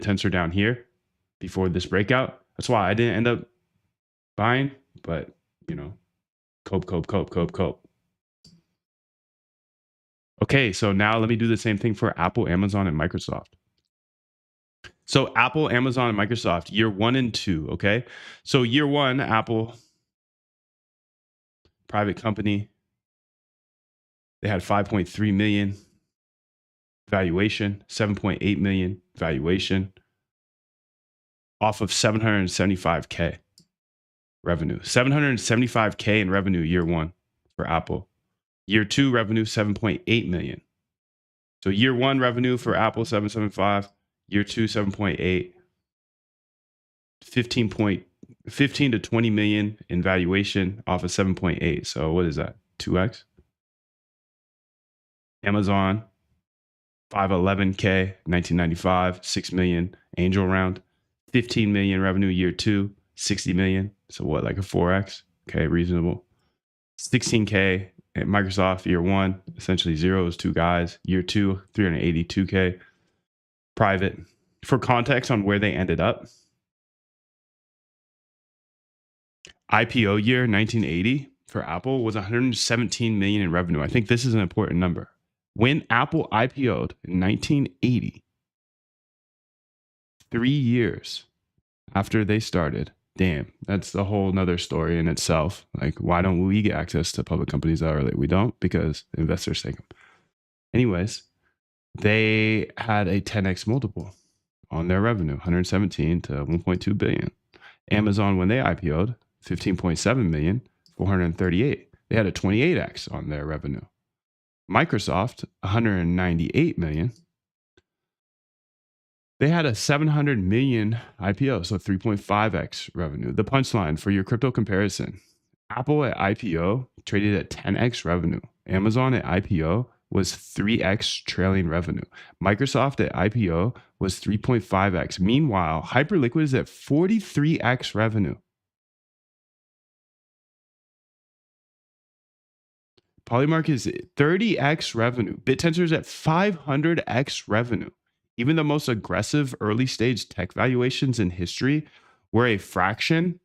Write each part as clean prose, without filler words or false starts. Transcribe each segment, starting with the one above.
tensor down here before this breakout. That's why I didn't end up buying, but you know, cope. Okay, so now let me do the same thing for Apple, Amazon, and Microsoft. So Apple, Amazon, and Microsoft, year 1 and 2, okay? So year 1, Apple, private company, they had 5.3 million valuation, 7.8 million valuation off of 775K revenue. 775K in revenue year 1 for Apple. Year 2 revenue 7.8 million. So year 1 revenue for Apple 775, year 2 7.8, 15 to 20 million in valuation off of 7.8. So what is that? 2x. Amazon 511K 1995, 6 million angel round, 15 million revenue year 2, 60 million. So what, like a 4x? Okay, reasonable. 16K at Microsoft year 1, essentially zero is 2 guys. Year 2, 382K private. For context on where they ended up, IPO year 1980 for Apple was 117 million in revenue. I think this is an important number. When Apple IPO'd in 1980, 3 years after they started, damn, that's a whole nother story in itself. Like, why don't we get access to public companies that early? We don't, because investors take them. Anyways, they had a 10x multiple on their revenue, 117 to 1.2 billion. Amazon, when they IPO'd, 15.7 million, 438. They had a 28x on their revenue. Microsoft, 198 million. They had a 700 million IPO, so 3.5x revenue. The punchline for your crypto comparison: Apple at IPO traded at 10x revenue. Amazon at IPO was 3x trailing revenue. Microsoft at IPO was 3.5x. Meanwhile, Hyperliquid is at 43x revenue. Polymark is 30x revenue. BitTensor is at 500x revenue. Even the most aggressive early stage tech valuations in history were a fraction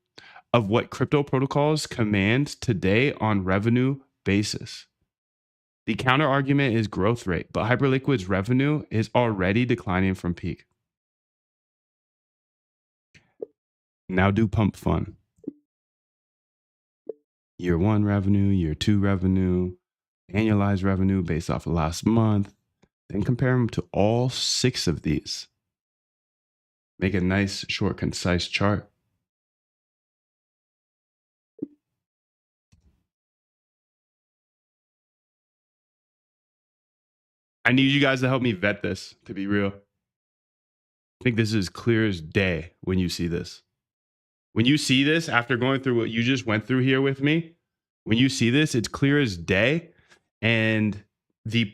of what crypto protocols command today on revenue basis. The counter argument is growth rate, but Hyperliquid's revenue is already declining from peak. Now do pump fun. Year 1 revenue, year 2 revenue, annualized revenue based off of last month. Then compare them to all 6 of these. Make a nice, short, concise chart. I need you guys to help me vet this, to be real. I think this is clear as day when you see this. When you see this, after going through what you just went through here with me, when you see this, it's clear as day. And the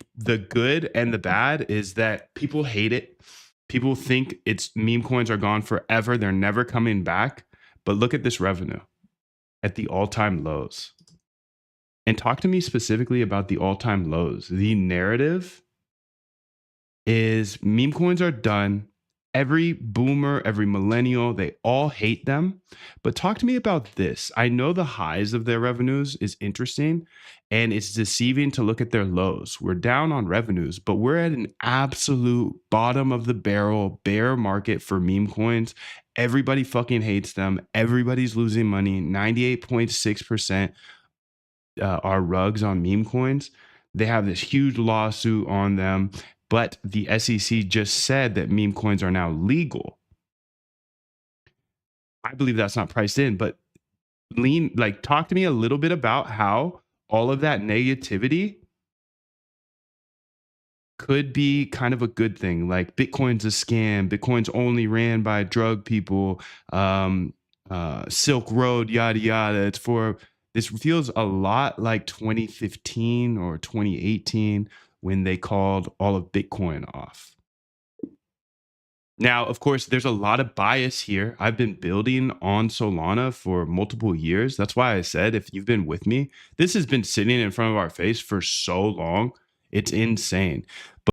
good and the bad is that people hate it. People think it's meme coins are gone forever. They're never coming back. But look at this revenue at the all-time lows. And talk to me specifically about the all-time lows. The narrative is meme coins are done. Every boomer, every millennial, they all hate them. But talk to me about this. I know the highs of their revenues is interesting, and it's deceiving to look at their lows. We're down on revenues, but we're at an absolute bottom of the barrel bear market for meme coins. Everybody fucking hates them. Everybody's losing money. 98.6% are rugs on meme coins. They have this huge lawsuit on them. But the SEC just said that meme coins are now legal. I believe that's not priced in, but talk to me a little bit about how all of that negativity could be kind of a good thing. Like Bitcoin's a scam. Bitcoin's only ran by drug people. Silk Road, yada yada. This feels a lot like 2015 or 2018. When they called all of Bitcoin off. Now, of course, there's a lot of bias here. I've been building on Solana for multiple years. That's why I said, if you've been with me, this has been sitting in front of our face for so long. It's insane.